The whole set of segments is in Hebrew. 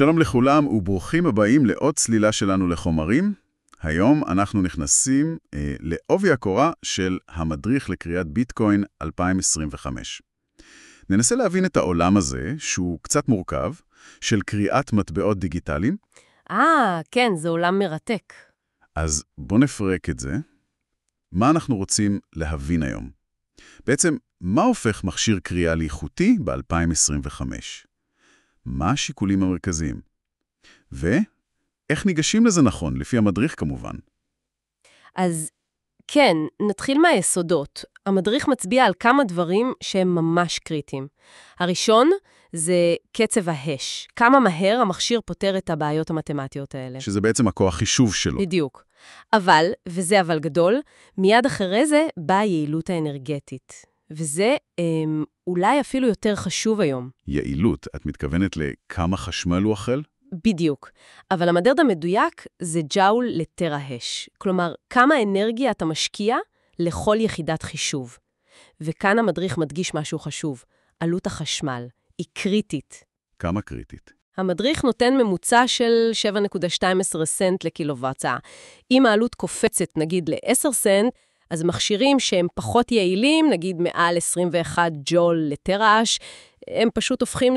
שלום לכולם וברוכים הבאים לעוד צלילה שלנו לחומרים. היום אנחנו נכנסים לעובי הקורה של המדריך לקריאת ביטקוין 2025. ננסה להבין את העולם הזה, שהוא קצת מורכב, של קריאת מטבעות דיגיטליים. כן, זה עולם מרתק. אז בוא נפרק את זה. מה אנחנו רוצים להבין היום? בעצם, מה הופך מכשיר קריאה לאיכותי ב-2025? מה השיקולים המרכזיים? ואיך ניגשים לזה נכון, לפי המדריך כמובן? אז כן, נתחיל מהיסודות. המדריך מצביע על כמה דברים שהם ממש קריטיים. הראשון זה קצב ההש. כמה מהר המכשיר פותר את הבעיות המתמטיות האלה. שזה בעצם הכוח חישוב שלו. בדיוק. אבל, וזה אבל גדול, מיד אחרי זה באה היעילות האנרגטית. וזה אולי אפילו יותר חשוב היום. יעילות, את מתכוונת לכמה חשמל הוא אכל? בדיוק. אבל המדד המדויק זה ג'אול לטרה הש. כלומר, כמה אנרגיה אתה משקיע לכל יחידת חישוב. וכאן המדריך מדגיש משהו חשוב. עלות החשמל היא קריטית. כמה קריטית? המדריך נותן ממוצע של 7.12 סנט לקילוואט שעה. אם העלות קופצת נגיד ל-10 סנט, אז מכשירים שהם פחות יעילים, נגיד מעל 21 ג'ול לטרה הש, הם פשוט הופכים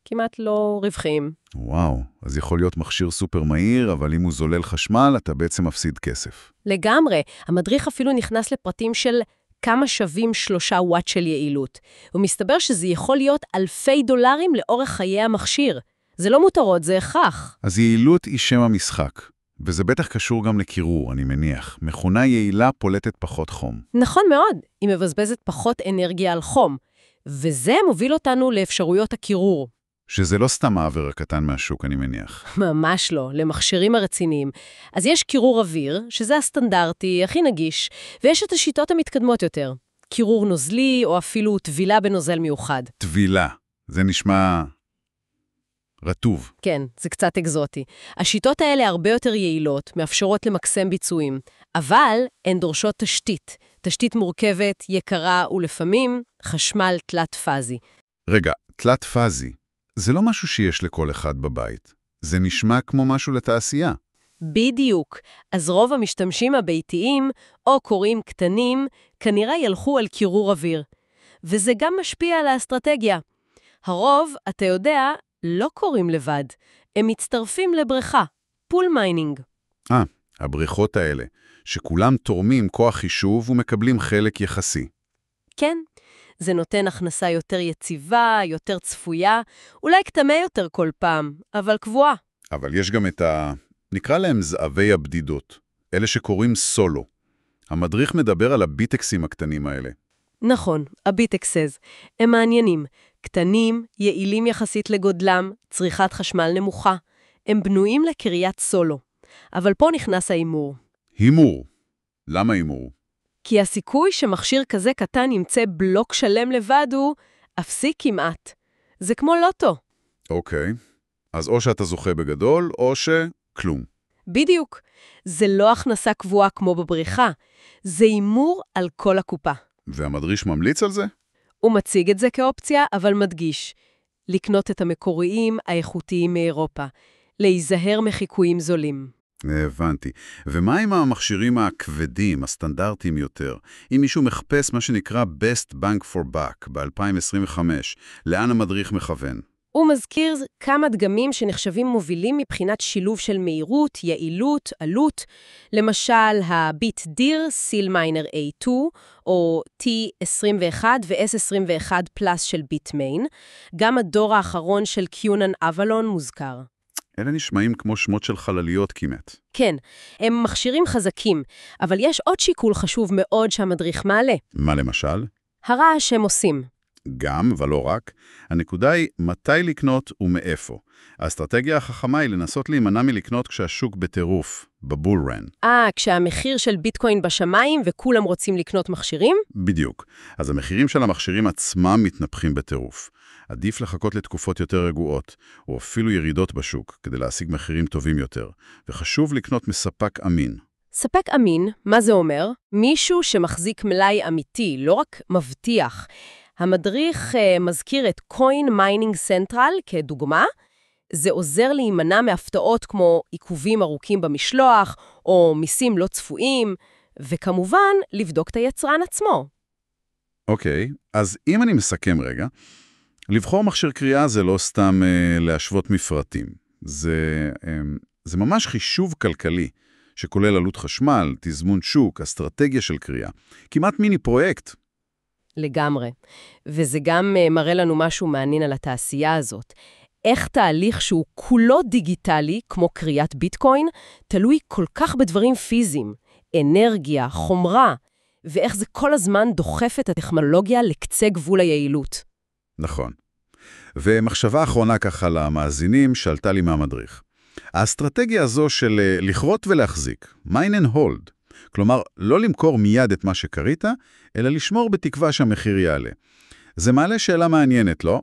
כמעט לא רווחיים. וואו, אז יכול להיות מכשיר סופר מהיר, אבל אם הוא זולל חשמל, אתה בעצם מפסיד כסף. לגמרי. המדריך אפילו נכנס לפרטים של כמה שווים 3 וואט של יעילות. ומסתבר שזה יכול להיות אלפי דולרים לאורך חיי המכשיר. זה לא מותרות, זה הכרח. אז יעילות היא שם המשחק. וזה בטח קשור גם לקירור, אני מניח. מכונה יעילה פולטת פחות חום. נכון מאוד. היא מבזבזת פחות אנרגיה על חום. וזה מוביל אותנו לאפשרויות הקירור. שזה לא סתם העבר הקטן מהשוק, אני מניח. ממש לא, למכשירים הרציניים. אז יש קירור אוויר, שזה הסטנדרטי, הכי נגיש, ויש את השיטות המתקדמות יותר. קירור נוזלי, או אפילו טבילה בנוזל מיוחד. טבילה. זה נשמע רטוב. כן, זה קצת אקזוטי. השיטות האלה הרבה יותר יעילות, מאפשרות למקסם ביצועים, אבל הן דורשות תשתית. תשתית מורכבת, יקרה ולפעמים חשמל תלת פאזי. רגע, תלת פאזי. זה לא משהו שיש לכל אחד בבית. זה נשמע כמו משהו לתעשייה. בדיוק. אז רוב המשתמשים הביתיים, או קוראים קטנים, כנראה ילכו על קירור אוויר. וזה גם משפיע על האסטרטגיה. הרוב, אתה יודע, לא קוראים לבד. הם מצטרפים לבריכה, פול מיינינג. הבריכות האלה, שכולם תורמים כוח חישוב ומקבלים חלק יחסי. כן. זה נותן הכנסה יותר יציבה, יותר צפויה, אולי קטנה יותר כל פעם, אבל קבועה. אבל יש גם נקרא להם זהבי הבדידות, אלה שקוראים סולו. המדריך מדבר על הביטקסים הקטנים האלה. נכון, הביטקסז. הם מעניינים. קטנים, יעילים יחסית לגודלם, צריכת חשמל נמוכה. הם בנויים לקריית סולו. אבל פה נכנס האימור. הימור. למה הימור? כי הסיכוי שמכשיר כזה קטן ימצא בלוק שלם לבד הוא אפסי כמעט. זה כמו לוטו. אוקיי. אז או שאתה זוכה בגדול, או שכלום. בדיוק. זה לא הכנסה קבועה כמו בבריכה. זה אימור על כל הקופה. והמדריך ממליץ על זה? הוא מציג את זה כאופציה, אבל מדגיש. לקנות את המקוריים האיכותיים מאירופה. להיזהר מחיקויים זולים. הבנתי. ומה עם המכשירים הכבדים, הסטנדרטיים יותר? אם מישהו מחפש מה שנקרא Best Bang for Buck ב-2025, לאן המדריך מכוון? הוא מזכיר כמה דגמים שנחשבים מובילים מבחינת שילוב של מהירות, יעילות, עלות, למשל הביט דיר סילמיינר A2, או T21 ו-S21 פלאס של ביטמיין, גם הדור האחרון של קיונן אבלון מוזכר. אלה נשמעים כמו שמות של חלליות כמעט. כן, הם מכשירים חזקים, אבל יש עוד שיקול חשוב מאוד שהמדריך מעלה. מה למשל? הרעש שהם עושים. גם, אבל לא רק. הנקודה היא מתי לקנות ומאיפה. האסטרטגיה החכמה היא לנסות להימנע מלקנות כשהשוק בטירוף, בבולרן. כשהמחיר של ביטקוין בשמיים וכולם רוצים לקנות מכשירים? בדיוק. אז המחירים של המכשירים עצמם מתנפחים בטירוף. עדיף לחכות לתקופות יותר רגועות, או אפילו ירידות בשוק, כדי להשיג מחירים טובים יותר. וחשוב לקנות מספק אמין. ספק אמין, מה זה אומר? מישהו שמחזיק מלאי אמיתי, לא רק מבטיח. המדריך מזכיר את Coin Mining Central כדוגמה. זה עוזר להימנע מהפתעות כמו עיכובים ארוכים במשלוח, או מיסים לא צפויים, וכמובן, לבדוק את היצרן עצמו. אוקיי, אז אם אני מסכם רגע, לבחור מכשיר קריאה זה לא סתם להשוות מפרטים. זה ממש חישוב כלכלי, שכולל עלות חשמל, תזמון שוק, אסטרטגיה של קריאה. כמעט מיני פרויקט. לגמרי. וזה גם מראה לנו משהו מעניין על התעשייה הזאת. איך תהליך שהוא כולו דיגיטלי, כמו קריאת ביטקוין, תלוי כל כך בדברים פיזיים, אנרגיה, חומרה, ואיך זה כל הזמן דוחף את הטכנולוגיה לקצה גבול היעילות. נכון. ומחשבה אחרונה ככה למאזינים שעלתה לי מהמדריך. האסטרטגיה הזו של לכרות ולהחזיק, mine and hold, כלומר לא למכור מיד את מה שקרית, אלא לשמור בתקווה שהמחיר יעלה. זה מעלה שאלה מעניינת, לא?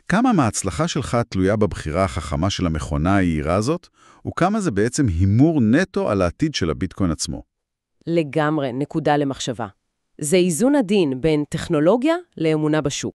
כמה מההצלחה שלך תלויה בבחירה החכמה של המכונה היעירה הזאת, וכמה זה בעצם הימור נטו על העתיד של הביטקוין עצמו? לגמרי, נקודה למחשבה. זה איזון עדין בין טכנולוגיה לאמונה בשוק.